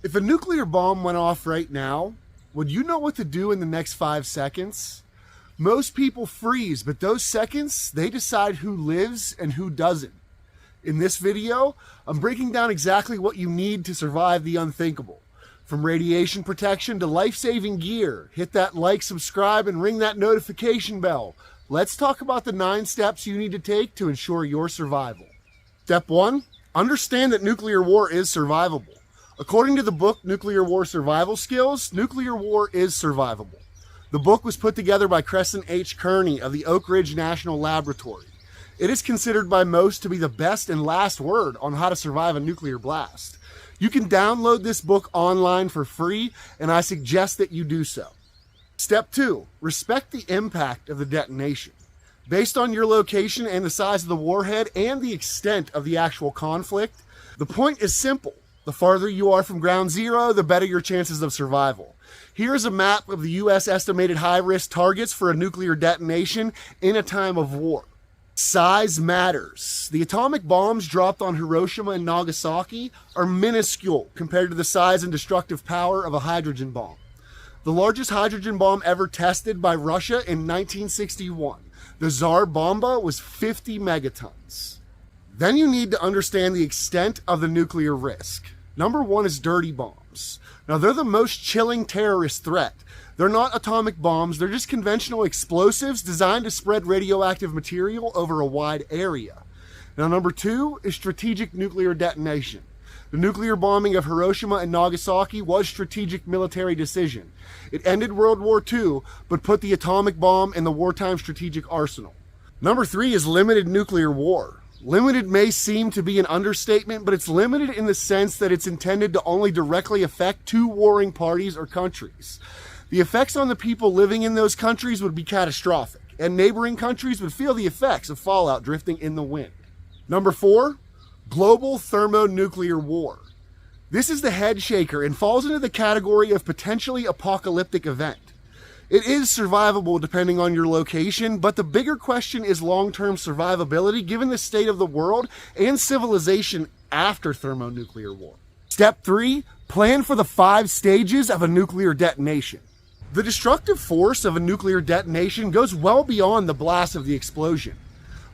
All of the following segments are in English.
If a nuclear bomb went off right now, would you know what to do in the next 5 seconds? Most people freeze, but those seconds, they decide who lives and who doesn't. In this video, I'm breaking down exactly what you need to survive the unthinkable. From radiation protection to life-saving gear, hit that like, subscribe, and ring that notification bell. Let's talk about the 9 steps you need to take to ensure your survival. Step 1, understand that nuclear war is survivable. According to the book Nuclear War Survival Skills, nuclear war is survivable. The book was put together by Cresson H. Kearny of the Oak Ridge National Laboratory. It is considered by most to be the best and last word on how to survive a nuclear blast. You can download this book online for free, and I suggest that you do so. Step 2, respect the impact of the detonation. Based on your location and the size of the warhead and the extent of the actual conflict, the point is simple. The farther you are from ground zero, the better your chances of survival. Here's a map of the U.S. estimated high-risk targets for a nuclear detonation in a time of war. Size matters. The atomic bombs dropped on Hiroshima and Nagasaki are minuscule compared to the size and destructive power of a hydrogen bomb. The largest hydrogen bomb ever tested by Russia in 1961, the Tsar Bomba, was 50 megatons. Then you need to understand the extent of the nuclear risk. Number 1 is dirty bombs. Now, they're the most chilling terrorist threat. They're not atomic bombs, they're just conventional explosives designed to spread radioactive material over a wide area. Now, number 2 is strategic nuclear detonation. The nuclear bombing of Hiroshima and Nagasaki was a strategic military decision. It ended World War II, but put the atomic bomb in the wartime strategic arsenal. Number 3 is limited nuclear war. Limited may seem to be an understatement, but it's limited in the sense that it's intended to only directly affect 2 warring parties or countries. The effects on the people living in those countries would be catastrophic, and neighboring countries would feel the effects of fallout drifting in the wind. Number 4, global thermonuclear war. This is the head shaker and falls into the category of potentially apocalyptic event. It is survivable depending on your location, but the bigger question is long-term survivability given the state of the world and civilization after thermonuclear war. Step 3, plan for the 5 stages of a nuclear detonation. The destructive force of a nuclear detonation goes well beyond the blast of the explosion.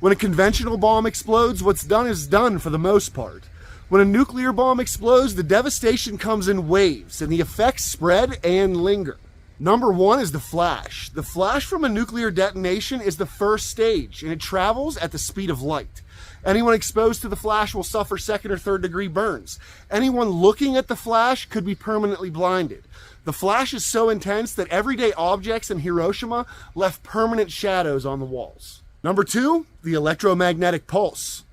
When a conventional bomb explodes, what's done is done for the most part. When a nuclear bomb explodes, the devastation comes in waves and the effects spread and linger. Number 1 is the flash. The flash from a nuclear detonation is the first stage, and it travels at the speed of light. Anyone exposed to the flash will suffer 2nd or 3rd degree burns. Anyone looking at the flash could be permanently blinded. The flash is so intense that everyday objects in Hiroshima left permanent shadows on the walls. Number 2, the electromagnetic pulse.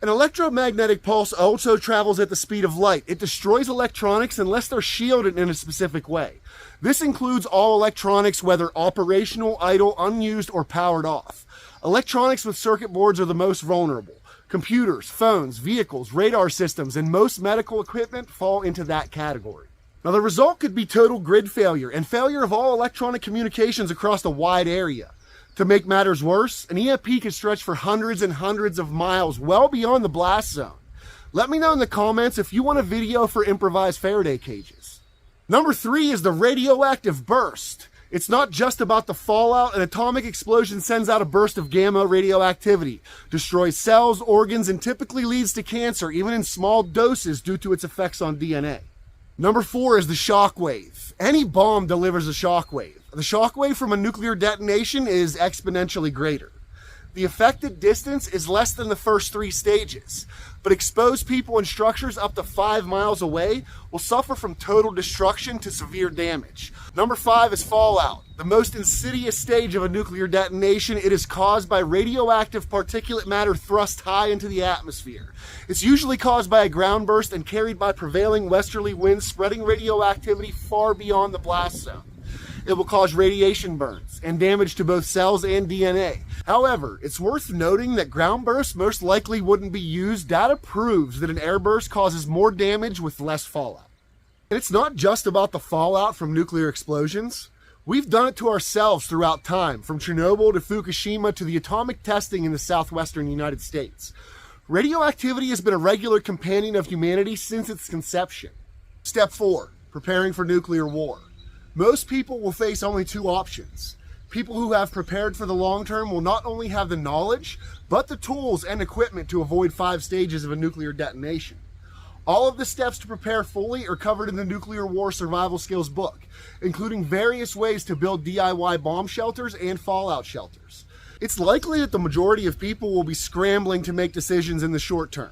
An electromagnetic pulse also travels at the speed of light. It destroys electronics unless they're shielded in a specific way. This includes all electronics, whether operational, idle, unused, or powered off. Electronics with circuit boards are the most vulnerable. Computers, phones, vehicles, radar systems, and most medical equipment fall into that category. Now, the result could be total grid failure and failure of all electronic communications across a wide area. To make matters worse, an EMP can stretch for hundreds and hundreds of miles, well beyond the blast zone. Let me know in the comments if you want a video for improvised Faraday cages. Number 3 is the radioactive burst. It's not just about the fallout. An atomic explosion sends out a burst of gamma radioactivity, destroys cells, organs, and typically leads to cancer, even in small doses due to its effects on DNA. Number 4 is the shock wave. Any bomb delivers a shock wave. The shock wave from a nuclear detonation is exponentially greater. The affected distance is less than the first 3 stages, but exposed people and structures up to 5 miles away will suffer from total destruction to severe damage. Number 5 is fallout. The most insidious stage of a nuclear detonation. It is caused by radioactive particulate matter thrust high into the atmosphere. It's usually caused by a ground burst and carried by prevailing westerly winds, spreading radioactivity far beyond the blast zone. It will cause radiation burns and damage to both cells and DNA. However, it's worth noting that ground bursts most likely wouldn't be used. Data proves that an airburst causes more damage with less fallout. And it's not just about the fallout from nuclear explosions. We've done it to ourselves throughout time, from Chernobyl to Fukushima to the atomic testing in the southwestern United States. Radioactivity has been a regular companion of humanity since its conception. Step 4, preparing for nuclear war. Most people will face only two options. People who have prepared for the long term will not only have the knowledge, but the tools and equipment to avoid 5 stages of a nuclear detonation. All of the steps to prepare fully are covered in the Nuclear War Survival Skills book, including various ways to build DIY bomb shelters and fallout shelters. It's likely that the majority of people will be scrambling to make decisions in the short term.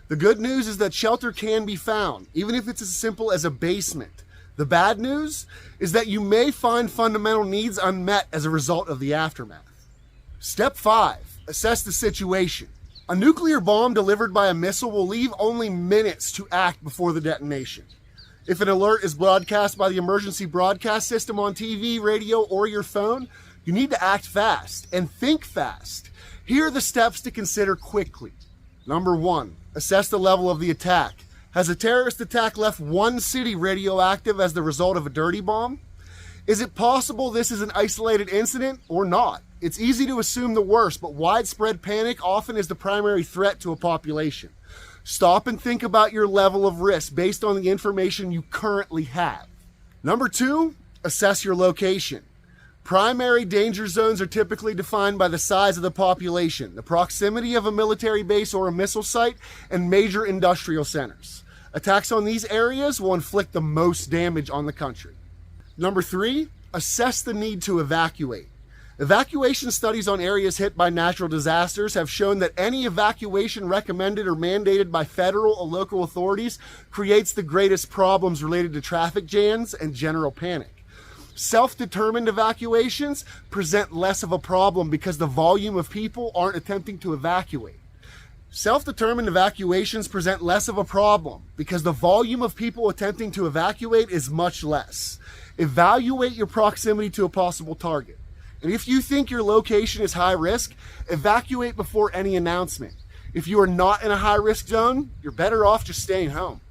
The good news is that shelter can be found, even if it's as simple as a basement. The bad news is that you may find fundamental needs unmet as a result of the aftermath. Step 5, assess the situation. A nuclear bomb delivered by a missile will leave only minutes to act before the detonation. If an alert is broadcast by the emergency broadcast system on TV, radio, or your phone, you need to act fast and think fast. Here are the steps to consider quickly. Number 1, assess the level of the attack. Has a terrorist attack left one city radioactive as the result of a dirty bomb? Is it possible this is an isolated incident or not? It's easy to assume the worst, but widespread panic often is the primary threat to a population. Stop and think about your level of risk based on the information you currently have. Number 2, assess your location. Primary danger zones are typically defined by the size of the population, the proximity of a military base or a missile site, and major industrial centers. Attacks on these areas will inflict the most damage on the country. Number 3, assess the need to evacuate. Evacuation studies on areas hit by natural disasters have shown that any evacuation recommended or mandated by federal or local authorities creates the greatest problems related to traffic jams and general panic. Self-determined evacuations present less of a problem because the volume of people aren't attempting to evacuate. Self-determined evacuations present less of a problem because the volume of people attempting to evacuate is much less. Evaluate your proximity to a possible target. And if you think your location is high risk, evacuate before any announcement. If you are not in a high risk zone, you're better off just staying home.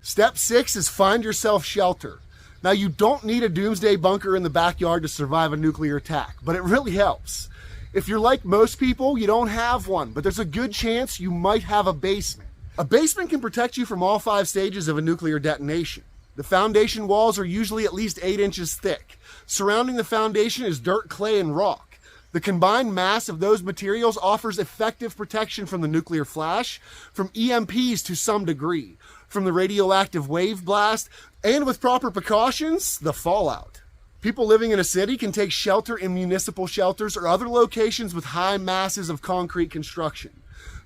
Step 6 is find yourself shelter. Now, you don't need a doomsday bunker in the backyard to survive a nuclear attack, but it really helps. If you're like most people, you don't have one, but there's a good chance you might have a basement. A basement can protect you from all 5 stages of a nuclear detonation. The foundation walls are usually at least 8 inches thick. Surrounding the foundation is dirt, clay, and rock. The combined mass of those materials offers effective protection from the nuclear flash, from EMPs to some degree, from the radioactive wave blast, and with proper precautions, the fallout. People living in a city can take shelter in municipal shelters or other locations with high masses of concrete construction.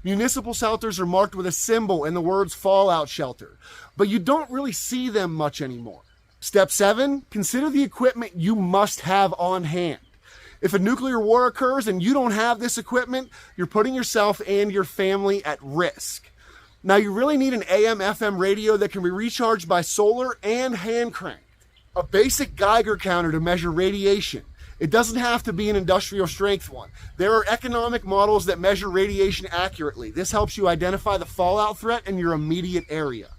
Municipal shelters are marked with a symbol and the words fallout shelter, but you don't really see them much anymore. Step 7, consider the equipment you must have on hand. If a nuclear war occurs and you don't have this equipment, you're putting yourself and your family at risk. Now, you really need an AM/FM radio that can be recharged by solar and hand cranked. A basic Geiger counter to measure radiation. It doesn't have to be an industrial strength one. There are economic models that measure radiation accurately. This helps you identify the fallout threat in your immediate area.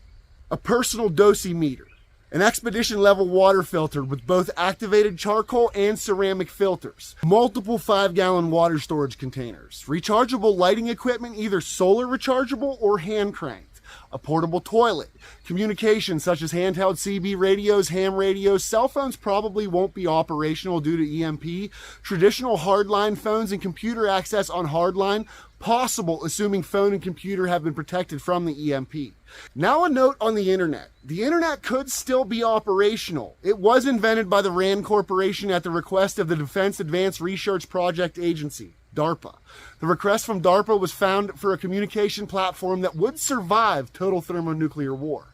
A personal dosimeter. An expedition level water filter with both activated charcoal and ceramic filters. Multiple 5-gallon water storage containers. Rechargeable lighting equipment, either solar rechargeable or hand cranked. A portable toilet. Communications such as handheld CB radios, ham radios. Cell phones probably won't be operational due to EMP. Traditional hardline phones and computer access on hardline possible, assuming phone and computer have been protected from the EMP. Now a note on the internet. The internet could still be operational. It was invented by the RAND Corporation at the request of the Defense Advanced Research Project Agency, DARPA. The request from DARPA was found for a communication platform that would survive total thermonuclear war.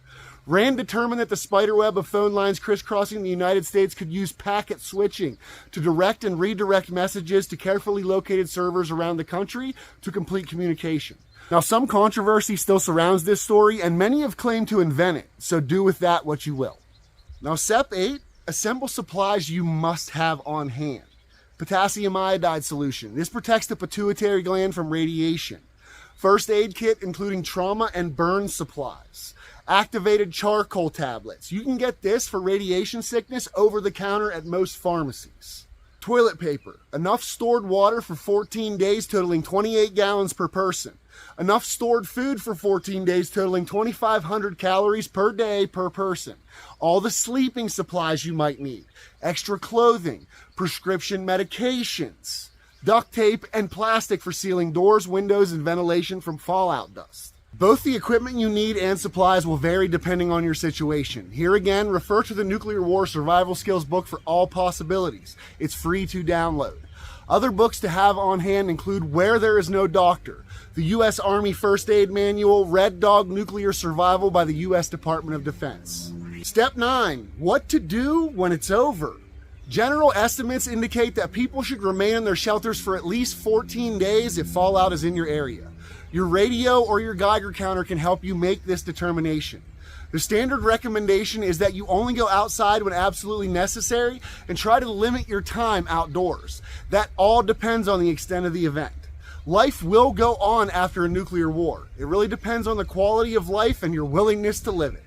RAND determined that the spiderweb of phone lines crisscrossing the United States could use packet switching to direct and redirect messages to carefully located servers around the country to complete communication. Now, some controversy still surrounds this story, and many have claimed to invent it, so do with that what you will. Now, Step 8, assemble supplies you must have on hand. Potassium iodide solution. This protects the pituitary gland from radiation. First aid kit, including trauma and burn supplies. Activated charcoal tablets. You can get this for radiation sickness over the counter at most pharmacies. Toilet paper. Enough stored water for 14 days, totaling 28 gallons per person. Enough stored food for 14 days totaling 2,500 calories per day per person. All the sleeping supplies you might need. Extra clothing, prescription medications, duct tape, and plastic for sealing doors, windows, and ventilation from fallout dust. Both the equipment you need and supplies will vary depending on your situation. Here again, refer to the Nuclear War Survival Skills book for all possibilities. It's free to download. Other books to have on hand include Where There Is No Doctor, the U.S. Army First Aid Manual, Red Dog Nuclear Survival by the U.S. Department of Defense. Step 9. What to do when it's over. General estimates indicate that people should remain in their shelters for at least 14 days if fallout is in your area. Your radio or your Geiger counter can help you make this determination. The standard recommendation is that you only go outside when absolutely necessary and try to limit your time outdoors. That all depends on the extent of the event. Life will go on after a nuclear war. It really depends on the quality of life and your willingness to live it.